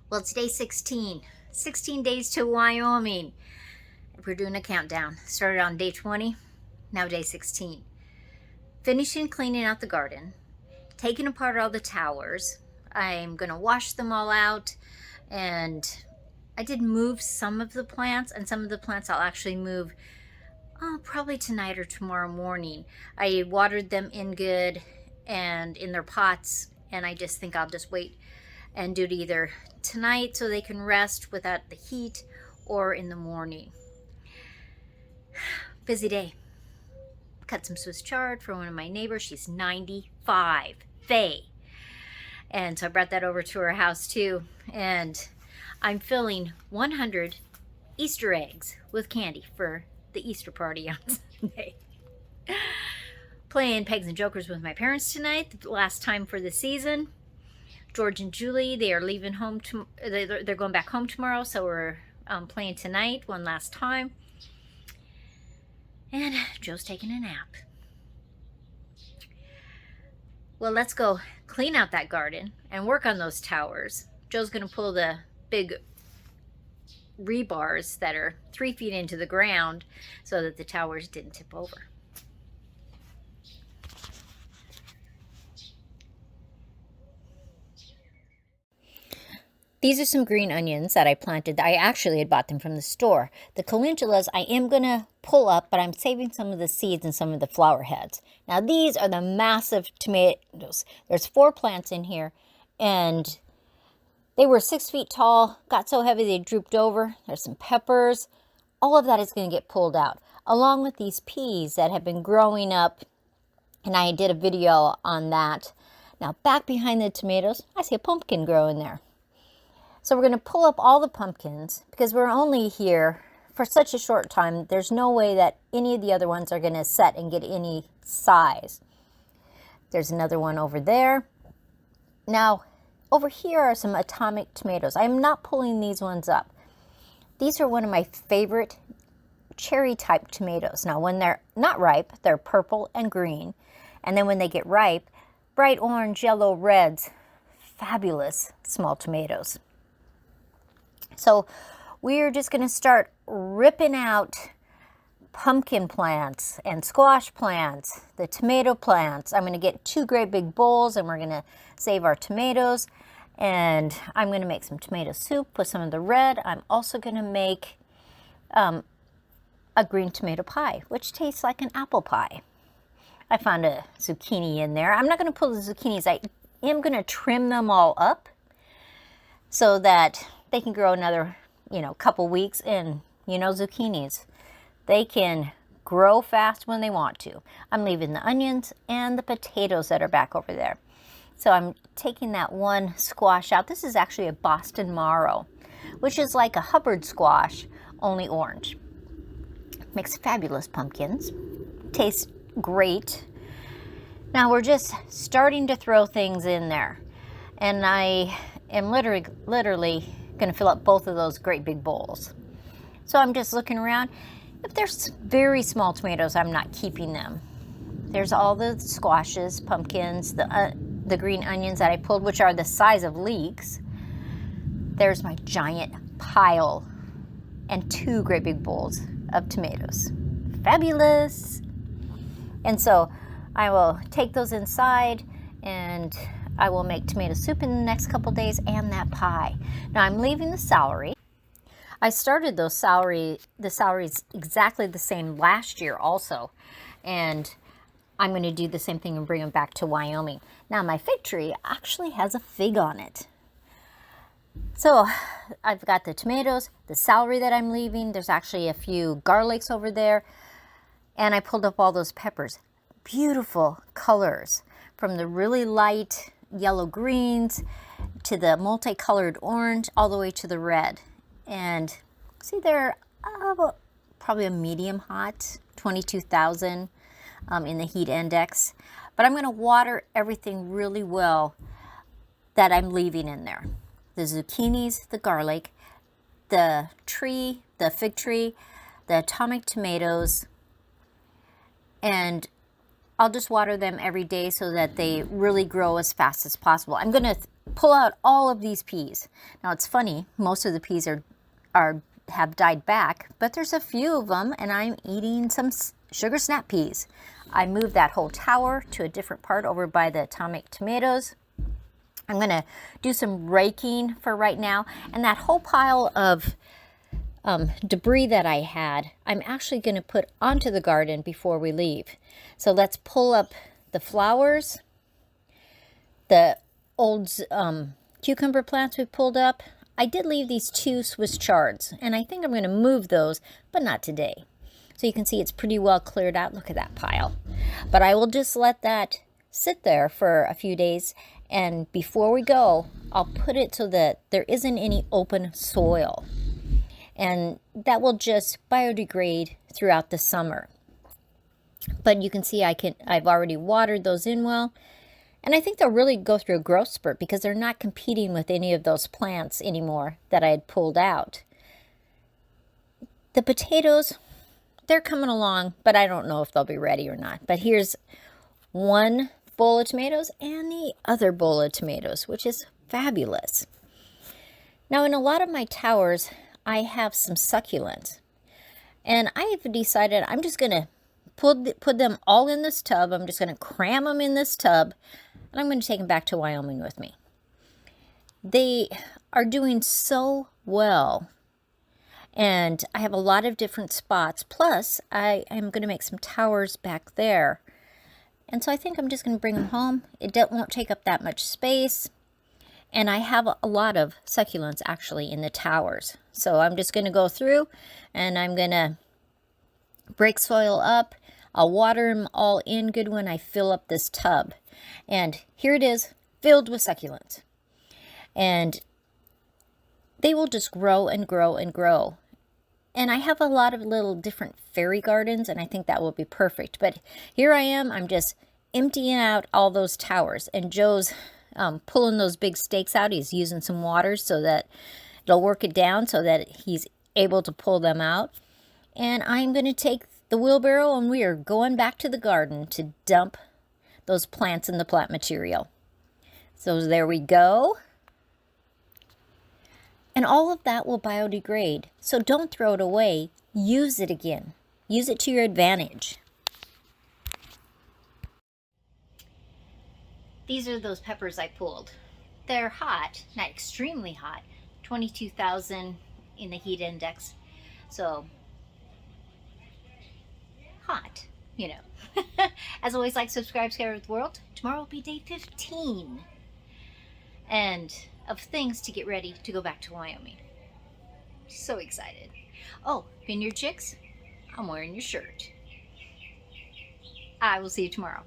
Well, it's day 16. 16 days to Wyoming. We're doing a countdown. Started on day 20, now day 16. Finishing cleaning out the garden, taking apart all the towers. I'm going to wash them all out, and I did move some of the plants, and some of the plants I'll actually move probably tonight or tomorrow morning. I watered them in good and in their pots, and I just think I'll just wait and do it either tonight so they can rest without the heat, or in the morning. Busy day. Cut some Swiss chard for one of my neighbors. She's 95, Faye. And so I brought that over to her house too. And I'm filling 100 Easter eggs with candy for the Easter party on Sunday. Playing Pegs and Jokers with my parents tonight, the last time for the season. George and Julie, they are leaving home. They're going back home tomorrow, so we're playing tonight one last time. And Joe's taking a nap. Well, let's go clean out that garden and work on those towers. Joe's going to pull the big rebars that are 3 feet into the ground so that the towers didn't tip over. These are some green onions that I planted. I actually had bought them from the store. The calendulas I am going to pull up, but I'm saving some of the seeds and some of the flower heads. Now these are the massive tomatoes. There's 4 plants in here, and they were 6 feet tall, got so heavy they drooped over. There's some peppers. All of that is going to get pulled out, along with these peas that have been growing up, and I did a video on that. Now back behind the tomatoes, I see a pumpkin growing there. So we're going to pull up all the pumpkins because we're only here for such a short time. There's no way that any of the other ones are going to set and get any size. There's another one over there. Now, over here are some atomic tomatoes. I'm not pulling these ones up. These are one of my favorite cherry type tomatoes. Now, when they're not ripe, they're purple and green. And then when they get ripe, bright orange, yellow, reds, fabulous small tomatoes. So we're just going to start ripping out pumpkin plants and squash plants, the tomato plants. I'm going to get 2 great big bowls, and we're going to save our tomatoes. And I'm going to make some tomato soup with some of the red. I'm also going to make a green tomato pie, which tastes like an apple pie. I found a zucchini in there. I'm not going to pull the zucchinis. I am going to trim them all up so that they can grow another, couple weeks. And, zucchinis, they can grow fast when they want to. I'm leaving the onions and the potatoes that are back over there. So I'm taking that one squash out. This is actually a Boston Marrow, which is like a Hubbard squash, only orange. Makes fabulous pumpkins. Tastes great. Now we're just starting to throw things in there. And I am literally going to fill up both of those great big bowls. So I'm just looking around. If there's very small tomatoes, I'm not keeping them. There's all the squashes, pumpkins, the green onions that I pulled, which are the size of leeks. There's my giant pile and 2 great big bowls of tomatoes. Fabulous. And so I will take those inside, and I will make tomato soup in the next couple days, and that pie. Now I'm leaving the celery. I started the celery's exactly the same last year also. And I'm going to do the same thing and bring them back to Wyoming. Now my fig tree actually has a fig on it. So I've got the tomatoes, the celery that I'm leaving. There's actually a few garlics over there. And I pulled up all those peppers. Beautiful colors, from the really light yellow greens to the multicolored orange all the way to the red. And see, they're probably a medium hot, 22,000 in the heat index. But I'm going to water everything really well that I'm leaving in there. The zucchinis, the garlic, the tree, the fig tree, the atomic tomatoes, and I'll just water them every day so that they really grow as fast as possible. I'm going to pull out all of these peas. Now it's funny, most of the peas have died back, but there's a few of them, and I'm eating some sugar snap peas. I moved that whole tower to a different part over by the atomic tomatoes. I'm going to do some raking for right now, and that whole pile of debris that I had, I'm actually going to put onto the garden before we leave. So let's pull up the flowers, the old cucumber plants we pulled up. I did leave these 2 Swiss chards, and I think I'm going to move those, but not today. So you can see it's pretty well cleared out. Look at that pile. But I will just let that sit there for a few days, and before we go, I'll put it so that there isn't any open soil. And that will just biodegrade throughout the summer. But you can see I've already watered those in well. And I think they'll really go through a growth spurt because they're not competing with any of those plants anymore that I had pulled out. The potatoes, they're coming along, but I don't know if they'll be ready or not. But here's one bowl of tomatoes and the other bowl of tomatoes, which is fabulous. Now, in a lot of my towers, I have some succulents. And I have decided I'm just going to put them all in this tub. I'm just going to cram them in this tub, and I'm going to take them back to Wyoming with me. They are doing so well, and I have a lot of different spots. Plus, I am going to make some towers back there. And so I think I'm just going to bring them home. It won't take up that much space. And I have a lot of succulents actually in the towers. So I'm just going to go through, and I'm going to break soil up. I'll water them all in good when I fill up this tub. And here it is, filled with succulents. And they will just grow and grow and grow. And I have a lot of little different fairy gardens, and I think that will be perfect. But here I am, I'm just emptying out all those towers. And Joe's pulling those big stakes out. He's using some water so that it'll work it down so that he's able to pull them out. And I'm going to take the wheelbarrow, and we are going back to the garden to dump those plants in the plant material. So there we go. And all of that will biodegrade. So don't throw it away. Use it again. Use it to your advantage. These are those peppers I pulled. They're hot, not extremely hot. 22,000 in the heat index. So hot, you know. As always, like, subscribe, share with the world. Tomorrow will be day 15. And of things to get ready to go back to Wyoming. So excited. Oh, Vineyard Chicks, I'm wearing your shirt. I will see you tomorrow.